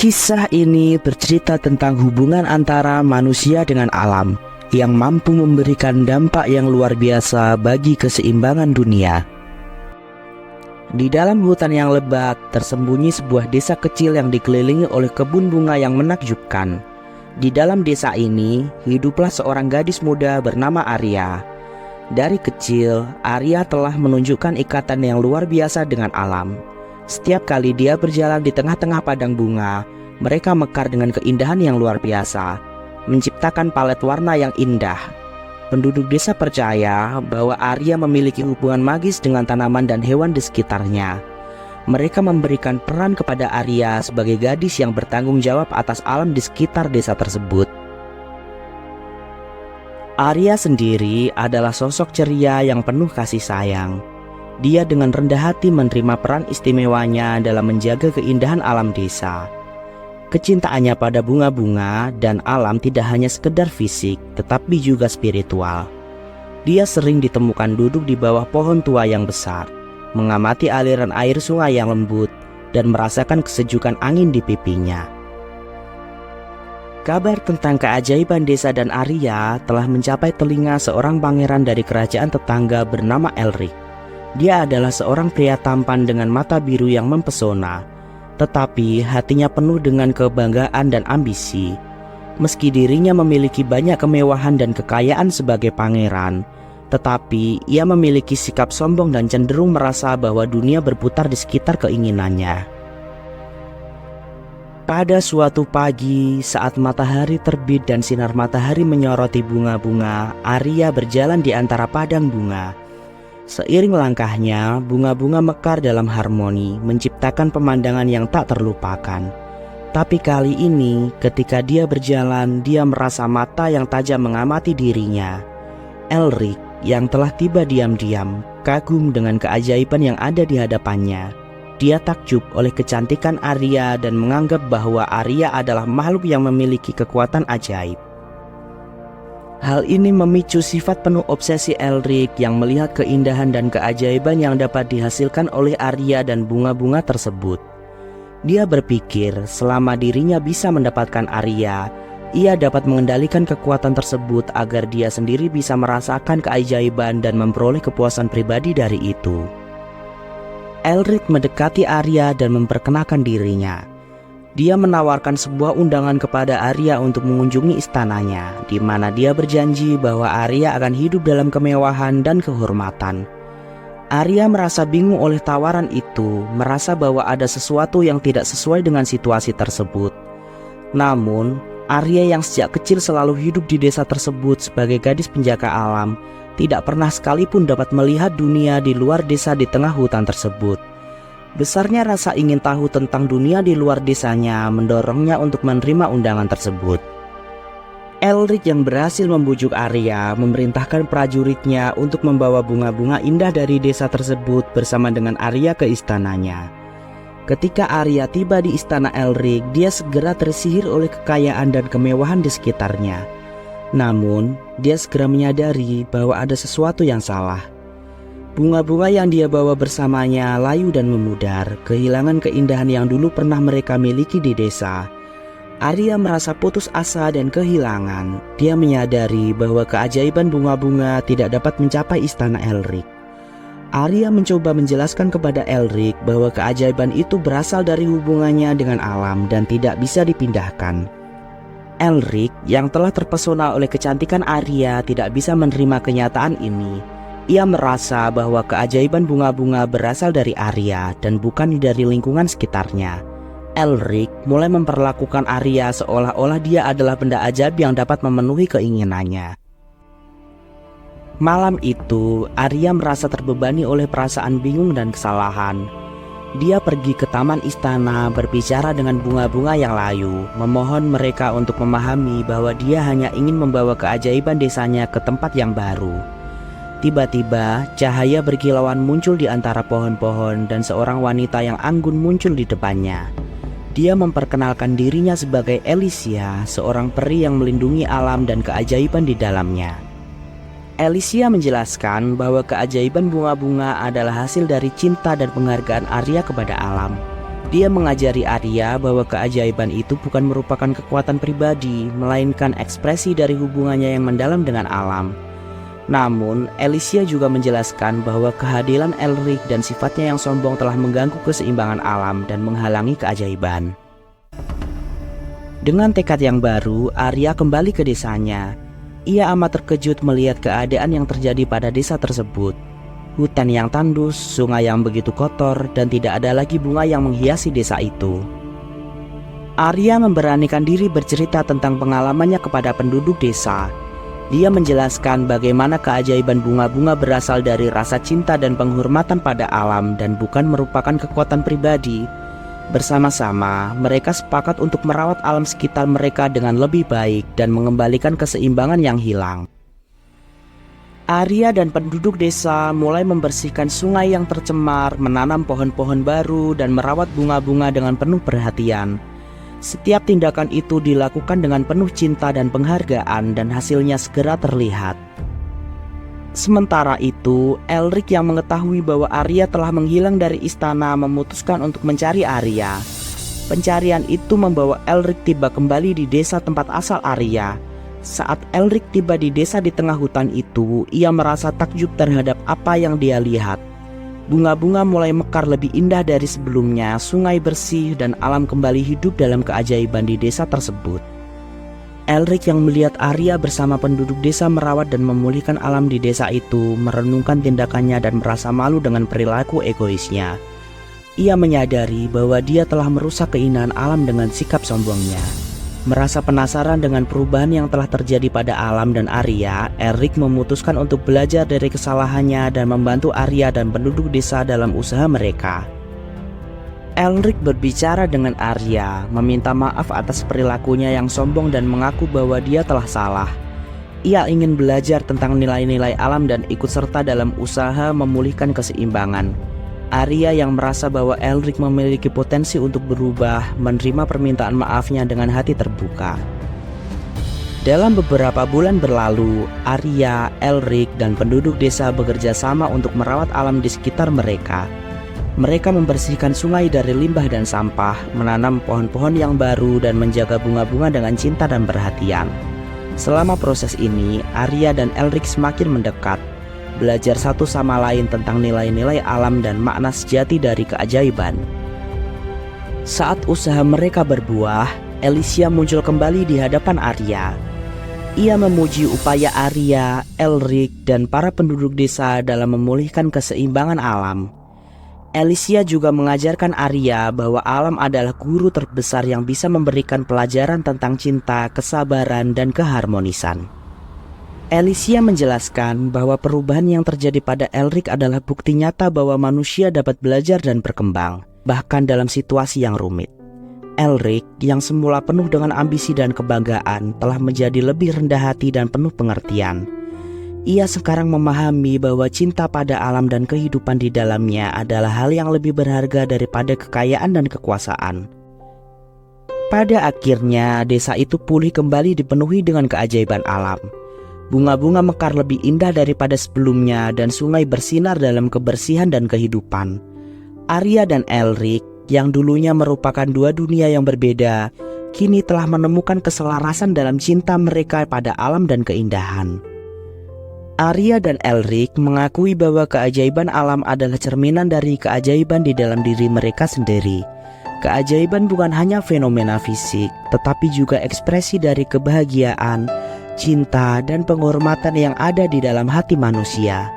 Kisah ini bercerita tentang hubungan antara manusia dengan alam yang mampu memberikan dampak yang luar biasa bagi keseimbangan dunia. Di dalam hutan yang lebat tersembunyi sebuah desa kecil yang dikelilingi oleh kebun bunga yang menakjubkan. Di dalam desa ini hiduplah seorang gadis muda bernama Arya. Dari kecil, Arya telah menunjukkan ikatan yang luar biasa dengan alam. Setiap kali dia berjalan di tengah-tengah padang bunga, mereka mekar dengan keindahan yang luar biasa, menciptakan palet warna yang indah. Penduduk desa percaya bahwa Arya memiliki hubungan magis dengan tanaman dan hewan di sekitarnya. Mereka memberikan peran kepada Arya sebagai gadis yang bertanggung jawab atas alam di sekitar desa tersebut. Arya sendiri adalah sosok ceria yang penuh kasih sayang. Dia dengan rendah hati menerima peran istimewanya dalam menjaga keindahan alam desa. Kecintaannya pada bunga-bunga dan alam tidak hanya sekedar fisik, tetapi juga spiritual. Dia sering ditemukan duduk di bawah pohon tua yang besar, mengamati aliran air sungai yang lembut, dan merasakan kesejukan angin di pipinya. Kabar tentang keajaiban desa dan Arya telah mencapai telinga seorang pangeran dari kerajaan tetangga bernama Elric. Dia adalah seorang pria tampan dengan mata biru yang mempesona, tetapi hatinya penuh dengan kebanggaan dan ambisi. Meski dirinya memiliki banyak kemewahan dan kekayaan sebagai pangeran, tetapi ia memiliki sikap sombong dan cenderung merasa bahwa dunia berputar di sekitar keinginannya. Pada suatu pagi, saat matahari terbit dan sinar matahari menyoroti bunga-bunga, Arya berjalan di antara padang bunga. Seiring langkahnya, bunga-bunga mekar dalam harmoni, menciptakan pemandangan yang tak terlupakan. Tapi kali ini, ketika dia berjalan, dia merasa mata yang tajam mengamati dirinya. Elric, yang telah tiba diam-diam, kagum dengan keajaiban yang ada di hadapannya. Dia takjub oleh kecantikan Arya dan menganggap bahwa Arya adalah makhluk yang memiliki kekuatan ajaib. Hal ini memicu sifat penuh obsesi Elric yang melihat keindahan dan keajaiban yang dapat dihasilkan oleh Arya dan bunga-bunga tersebut. Dia berpikir selama dirinya bisa mendapatkan Arya, ia dapat mengendalikan kekuatan tersebut agar dia sendiri bisa merasakan keajaiban dan memperoleh kepuasan pribadi dari itu. Elric mendekati Arya dan memperkenalkan dirinya. Dia menawarkan sebuah undangan kepada Arya untuk mengunjungi istananya, di mana dia berjanji bahwa Arya akan hidup dalam kemewahan dan kehormatan. Arya merasa bingung oleh tawaran itu, merasa bahwa ada sesuatu yang tidak sesuai dengan situasi tersebut. Namun, Arya yang sejak kecil selalu hidup di desa tersebut sebagai gadis penjaga alam, tidak pernah sekalipun dapat melihat dunia di luar desa di tengah hutan tersebut. Besarnya rasa ingin tahu tentang dunia di luar desanya mendorongnya untuk menerima undangan tersebut. Elric yang berhasil membujuk Arya memerintahkan prajuritnya untuk membawa bunga-bunga indah dari desa tersebut bersama dengan Arya ke istananya. Ketika Arya tiba di istana Elric, dia segera tersihir oleh kekayaan dan kemewahan di sekitarnya. Namun, dia segera menyadari bahwa ada sesuatu yang salah. Bunga-bunga yang dia bawa bersamanya layu dan memudar, kehilangan keindahan yang dulu pernah mereka miliki di desa. Arya merasa putus asa dan kehilangan. Dia menyadari bahwa keajaiban bunga-bunga tidak dapat mencapai istana Elric. Arya mencoba menjelaskan kepada Elric bahwa keajaiban itu berasal dari hubungannya dengan alam dan tidak bisa dipindahkan. Elric yang telah terpesona oleh kecantikan Arya tidak bisa menerima kenyataan ini. Ia merasa bahwa keajaiban bunga-bunga berasal dari Arya dan bukan dari lingkungan sekitarnya. Elric mulai memperlakukan Arya seolah-olah dia adalah benda ajaib yang dapat memenuhi keinginannya. Malam itu, Arya merasa terbebani oleh perasaan bingung dan kesalahan. Dia pergi ke taman istana berbicara dengan bunga-bunga yang layu, memohon mereka untuk memahami bahwa dia hanya ingin membawa keajaiban desanya ke tempat yang baru. Tiba-tiba, cahaya berkilauan muncul di antara pohon-pohon dan seorang wanita yang anggun muncul di depannya. Dia memperkenalkan dirinya sebagai Alicia, seorang peri yang melindungi alam dan keajaiban di dalamnya. Alicia menjelaskan bahwa keajaiban bunga-bunga adalah hasil dari cinta dan penghargaan Arya kepada alam. Dia mengajari Arya bahwa keajaiban itu bukan merupakan kekuatan pribadi, melainkan ekspresi dari hubungannya yang mendalam dengan alam. Namun, Alicia juga menjelaskan bahwa kehadiran Elric dan sifatnya yang sombong telah mengganggu keseimbangan alam dan menghalangi keajaiban. Dengan tekad yang baru, Arya kembali ke desanya. Ia amat terkejut melihat keadaan yang terjadi pada desa tersebut. Hutan yang tandus, sungai yang begitu kotor, dan tidak ada lagi bunga yang menghiasi desa itu. Arya memberanikan diri bercerita tentang pengalamannya kepada penduduk desa. Dia menjelaskan bagaimana keajaiban bunga-bunga berasal dari rasa cinta dan penghormatan pada alam dan bukan merupakan kekuatan pribadi. Bersama-sama, mereka sepakat untuk merawat alam sekitar mereka dengan lebih baik dan mengembalikan keseimbangan yang hilang. Arya dan penduduk desa mulai membersihkan sungai yang tercemar, menanam pohon-pohon baru, dan merawat bunga-bunga dengan penuh perhatian. Setiap tindakan itu dilakukan dengan penuh cinta dan penghargaan, dan hasilnya segera terlihat. Sementara itu, Elric yang mengetahui bahwa Arya telah menghilang dari istana memutuskan untuk mencari Arya. Pencarian itu membawa Elric tiba kembali di desa tempat asal Arya. Saat Elric tiba di desa di tengah hutan itu, ia merasa takjub terhadap apa yang dia lihat. Bunga-bunga mulai mekar lebih indah dari sebelumnya, sungai bersih, dan alam kembali hidup dalam keajaiban di desa tersebut. Elric yang melihat Arya bersama penduduk desa merawat dan memulihkan alam di desa itu, merenungkan tindakannya dan merasa malu dengan perilaku egoisnya. Ia menyadari bahwa dia telah merusak keindahan alam dengan sikap sombongnya. Merasa penasaran dengan perubahan yang telah terjadi pada alam dan Arya, Elric memutuskan untuk belajar dari kesalahannya dan membantu Arya dan penduduk desa dalam usaha mereka. Elric berbicara dengan Arya, meminta maaf atas perilakunya yang sombong dan mengaku bahwa dia telah salah. Ia ingin belajar tentang nilai-nilai alam dan ikut serta dalam usaha memulihkan keseimbangan. Arya yang merasa bahwa Elric memiliki potensi untuk berubah, menerima permintaan maafnya dengan hati terbuka. Dalam beberapa bulan berlalu, Arya, Elric, dan penduduk desa bekerja sama untuk merawat alam di sekitar mereka. Mereka membersihkan sungai dari limbah dan sampah, menanam pohon-pohon yang baru, dan menjaga bunga-bunga dengan cinta dan perhatian. Selama proses ini, Arya dan Elric semakin mendekat, belajar satu sama lain tentang nilai-nilai alam dan makna sejati dari keajaiban. Saat usaha mereka berbuah, Alicia muncul kembali di hadapan Arya. Ia memuji upaya Arya, Elric, dan para penduduk desa dalam memulihkan keseimbangan alam. Alicia juga mengajarkan Arya bahwa alam adalah guru terbesar yang bisa memberikan pelajaran tentang cinta, kesabaran, dan keharmonisan. Alicia menjelaskan bahwa perubahan yang terjadi pada Elric adalah bukti nyata bahwa manusia dapat belajar dan berkembang, bahkan dalam situasi yang rumit. Elric yang semula penuh dengan ambisi dan kebanggaan telah menjadi lebih rendah hati dan penuh pengertian. Ia sekarang memahami bahwa cinta pada alam dan kehidupan di dalamnya adalah hal yang lebih berharga daripada kekayaan dan kekuasaan. Pada akhirnya, desa itu pulih kembali dipenuhi dengan keajaiban alam. Bunga-bunga mekar lebih indah daripada sebelumnya dan sungai bersinar dalam kebersihan dan kehidupan. Arya dan Elric yang dulunya merupakan dua dunia yang berbeda, kini telah menemukan keselarasan dalam cinta mereka pada alam dan keindahan. Arya dan Elric mengakui bahwa keajaiban alam adalah cerminan dari keajaiban di dalam diri mereka sendiri. Keajaiban bukan hanya fenomena fisik, tetapi juga ekspresi dari kebahagiaan, cinta, dan penghormatan yang ada di dalam hati manusia.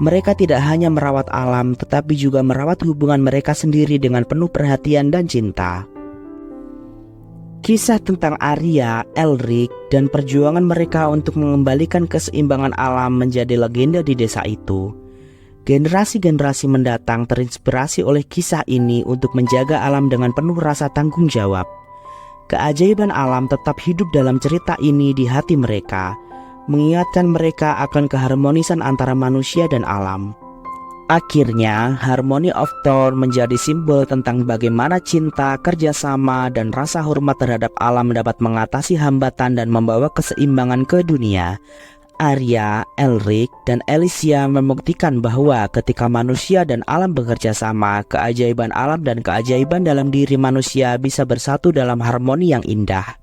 Mereka tidak hanya merawat alam, tetapi juga merawat hubungan mereka sendiri dengan penuh perhatian dan cinta. Kisah tentang Arya, Elric, dan perjuangan mereka untuk mengembalikan keseimbangan alam menjadi legenda di desa itu. Generasi-generasi mendatang terinspirasi oleh kisah ini untuk menjaga alam dengan penuh rasa tanggung jawab. Keajaiban alam tetap hidup dalam cerita ini di hati mereka, mengingatkan mereka akan keharmonisan antara manusia dan alam. Akhirnya, Harmony of Thor menjadi simbol tentang bagaimana cinta, kerjasama, dan rasa hormat terhadap alam dapat mengatasi hambatan dan membawa keseimbangan ke dunia. Arya, Elric, dan Alicia membuktikan bahwa ketika manusia dan alam bekerja sama, keajaiban alam dan keajaiban dalam diri manusia bisa bersatu dalam harmoni yang indah.